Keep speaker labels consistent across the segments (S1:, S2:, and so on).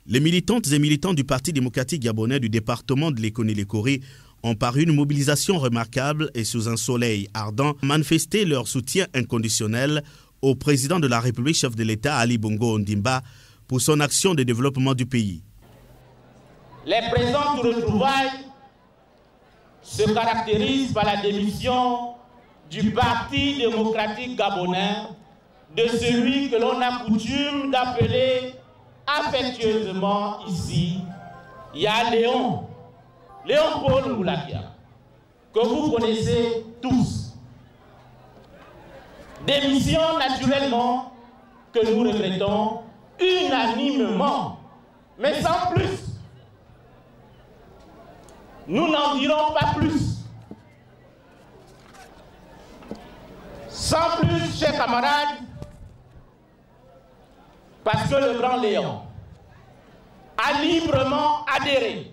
S1: Les militantes et militants du Parti démocratique gabonais du département de Lekoni-Lekori ont par une mobilisation remarquable et sous un soleil ardent manifesté leur soutien inconditionnel au président de la République, chef de l'État Ali Bongo Ondimba, pour son action de développement du pays.
S2: Les présentes retrouvailles se caractérisent par la démission du Parti démocratique gabonais, de celui que l'on a coutume d'appeler affectueusement ici, il y a Léon Paul Ngoulakia, que vous connaissez tous. Démission naturellement que nous regrettons unanimement, mais sans plus. Nous n'en dirons pas plus. Sans plus, chers camarades, parce que le grand Léon a librement adhéré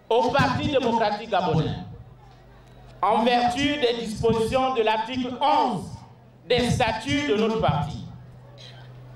S2: au Parti démocratique gabonais en vertu des dispositions de l'article 11 des statuts de notre parti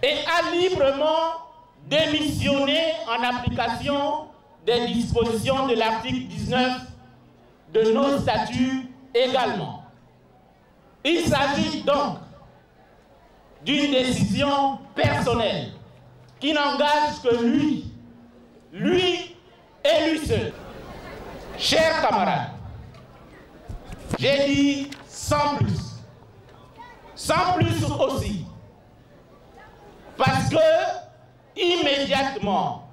S2: et a librement démissionné en application des dispositions de l'article 19 de nos statuts également. Il s'agit donc d'une décision personnelle qui n'engage que lui et lui seul. Chers camarades, j'ai dit sans plus aussi, parce que immédiatement,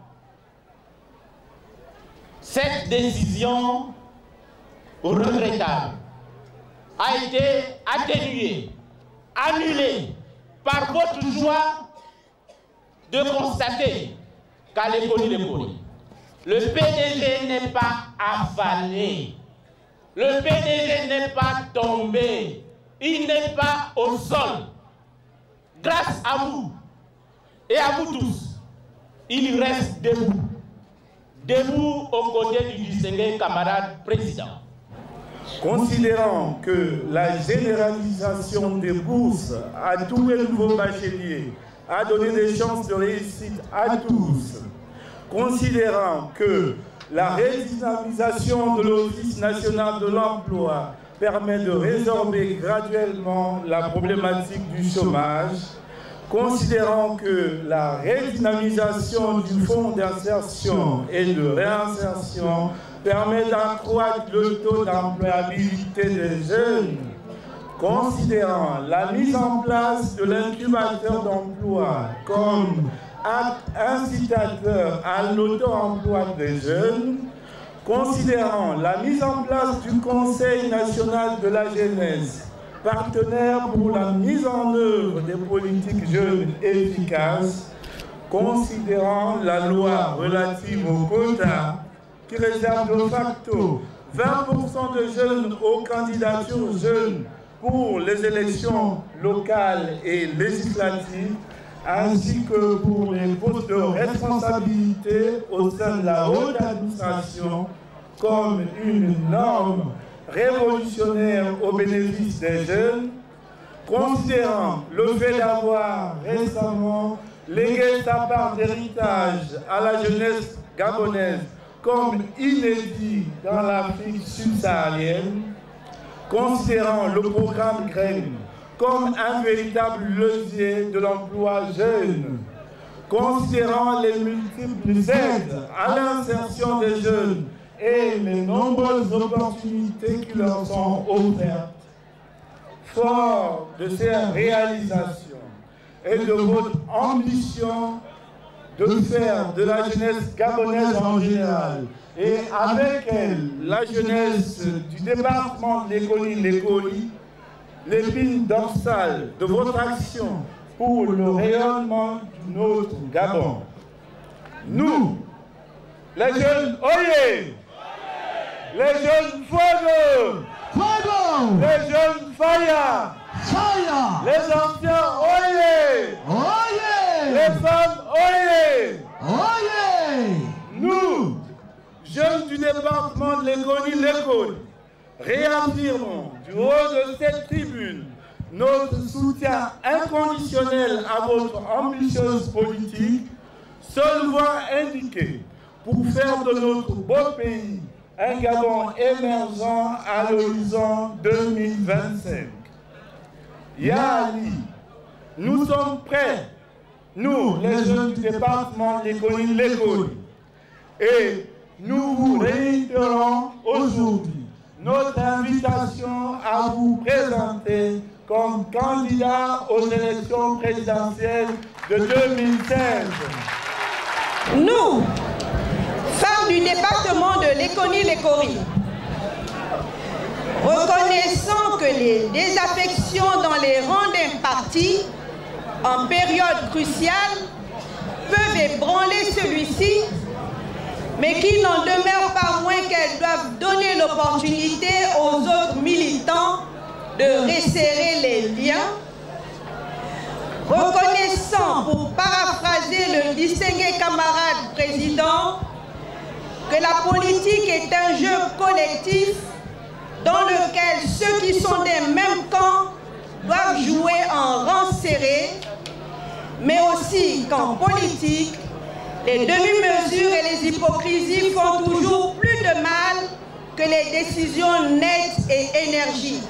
S2: cette décision regrettable a été atténuée, annulée par votre joie de constater qu'à Lekoni-Lekori, le PDG n'est pas avalé, le PDG n'est pas tombé, il n'est pas au sol. Grâce à vous et à vous tous, il reste debout aux côtés du distingué camarade président.
S3: Considérant que la généralisation des bourses à tous les nouveaux bacheliers a donné des chances de réussite à tous, considérant que la redynamisation de l'Office national de l'emploi permet de résorber graduellement la problématique du chômage, considérant que la redynamisation du fonds d'insertion et de réinsertion permet d'accroître le taux d'employabilité des jeunes, considérant la mise en place de l'incubateur d'emploi comme acte incitateur à l'auto-emploi des jeunes, considérant la mise en place du Conseil national de la jeunesse, partenaire pour la mise en œuvre des politiques jeunes efficaces, considérant la loi relative aux quotas qui réserve de facto 20% de jeunes aux candidatures jeunes pour les élections locales et législatives, ainsi que pour les postes de responsabilité au sein de la haute administration, comme une norme révolutionnaire au bénéfice des jeunes, considérant le fait d'avoir récemment légué sa part d'héritage à la jeunesse gabonaise comme inédit dans l'Afrique subsaharienne, considérant le programme GREN comme un véritable levier de l'emploi jeune, considérant les multiples aides à l'insertion des jeunes et les nombreuses opportunités qui leur sont offertes, fort de ces réalisations et de votre ambition de faire de la jeunesse gabonaise en général et avec elle la jeunesse du département de Lekoni-Lekori, l'épine dorsale de votre action pour le rayonnement de notre Gabon. Nous, les jeunes, oyez! Les jeunes Fuego!
S4: Fuego!
S3: Les jeunes Faya!
S4: Faya!
S3: Les anciens, oyez!
S4: Oyez!
S3: Les femmes, oyez!
S4: Oyez!
S3: Nous, jeunes du département de Lekoni-Lekori, réaffirmons du haut de cette tribune notre soutien inconditionnel à votre ambitieuse politique, seule voie indiquée pour faire de notre beau pays un Gabon émergent à l'horizon 2025. Yali, nous sommes prêts, nous, les jeunes du département de Lekoni, et nous vous réitérons aujourd'hui notre invitation à vous présenter comme candidat aux élections présidentielles de 2016.
S5: Nous, femmes du département de Lekoni-Lekori, reconnaissant que les désaffections dans les rangs d'un parti en période cruciale peuvent ébranler celui-ci, mais qui n'en demeure pas moins qu'elles doivent donner l'opportunité aux autres militants de resserrer les liens, reconnaissant, pour paraphraser le distingué camarade président, que la politique est un jeu collectif dans lequel ceux qui sont des mêmes camps doivent jouer en rang serré, mais aussi qu'en politique, les demi-mesures et les hypocrisies font toujours plus de mal que les décisions nettes et énergiques.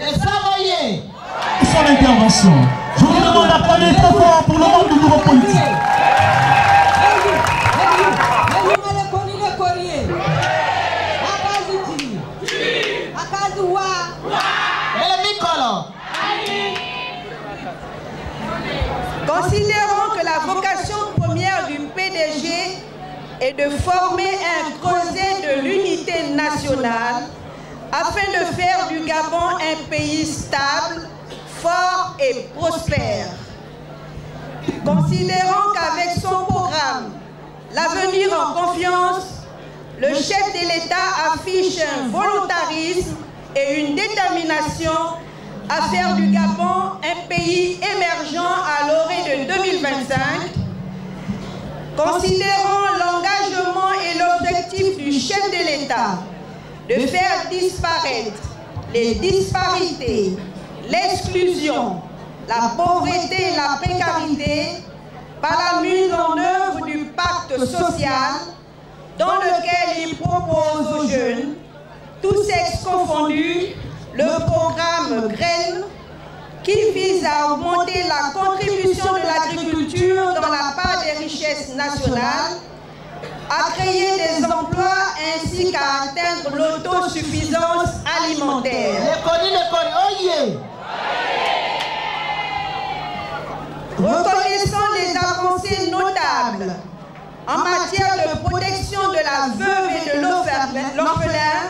S4: Et ça, voyez son intervention. Je vous demande d'applaudir très fort pour le monde du bureau politique.
S5: Considérons que la vocation première du PDG est de former un creuset de l'unité nationale afin de faire du Gabon un pays stable, fort et prospère. Considérons qu'avec son programme « L'avenir en confiance », le chef de l'État affiche un volontarisme et une détermination à faire du Gabon un pays émergent à l'horizon de 2025. Considérons l'engagement et l'objectif du chef de l'État de faire disparaître les disparités, l'exclusion, la pauvreté et la précarité par la mise en œuvre du pacte social dans lequel il propose aux jeunes, tous sexes confondus, le programme Graines qui vise à augmenter la contribution de l'agriculture dans la part des richesses nationales, à créer des emplois ainsi qu'à atteindre l'autosuffisance alimentaire. Reconnaissant les avancées notables en matière de protection de la veuve et de l'orphelin,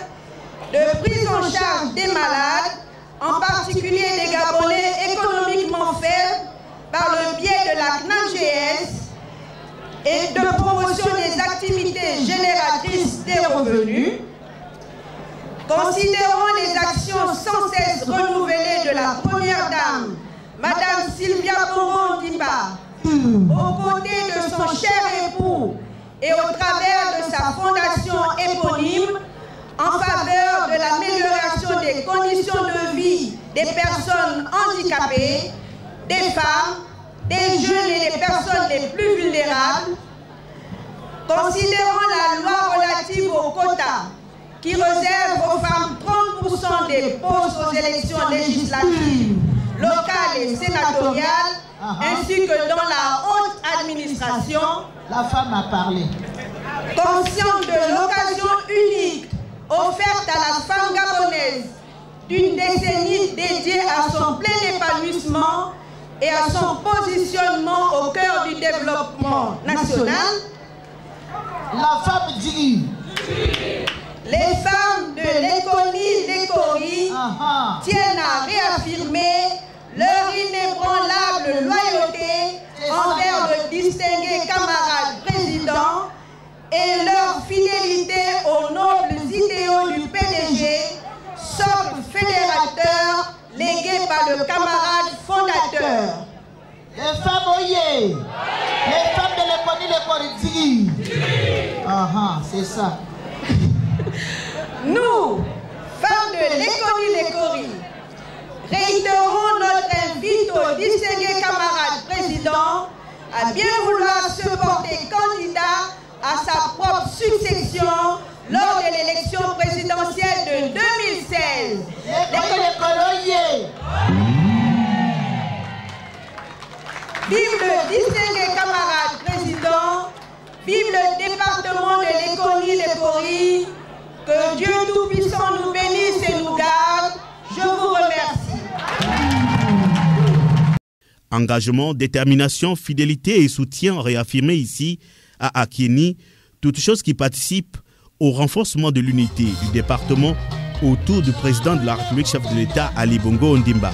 S5: de prise en charge des malades, en particulier des Gabonais économiquement faibles, par le biais de la CNAGS et de promotion des activités génératrices des revenus. Considérons les actions sans cesse renouvelées de la Première Dame, Madame Sylvia Bongo-Ondimba, aux côtés de son cher époux et au travers de sa fondation éponyme, en faveur de l'amélioration des conditions de vie des personnes handicapées, des femmes, des jeunes et des personnes les plus vulnérables. Considérons la loi relative aux quotas qui réserve aux femmes 30% des postes aux élections législatives, locales et sénatoriales, ainsi que dans la haute administration.
S4: La femme a parlé.
S5: Consciente de l'occasion unique offerte à la femme gabonaise d'une décennie dédiée à son plein épanouissement et à son positionnement au cœur du développement national.
S4: La femme dit.
S5: Les femmes de Lekoni-Lekori tiennent à réaffirmer leur inébranlable loyauté envers le distingué camarade président et leur fidélité aux nobles idéaux du PDG, socle fédérateur légué par le camarade fondateur.
S4: Les femmes, oyez. Les femmes de Lekoni-Lekori. C'est ça.
S5: Nous, femmes de Lekoni-Lekori, réitérons notre invite au distingué camarade président à bien vouloir se porter lors de l'élection présidentielle de 2016. Vive le distingué camarade président, vive le département de l'Éconi-Lécori, que Dieu Tout-Puissant nous bénisse et nous garde. Je vous remercie.
S1: Engagement, détermination, fidélité et soutien réaffirmés ici à Akieni, toutes choses qui participent au renforcement de l'unité du département autour du président de la République, chef de l'État, Ali Bongo Ondimba.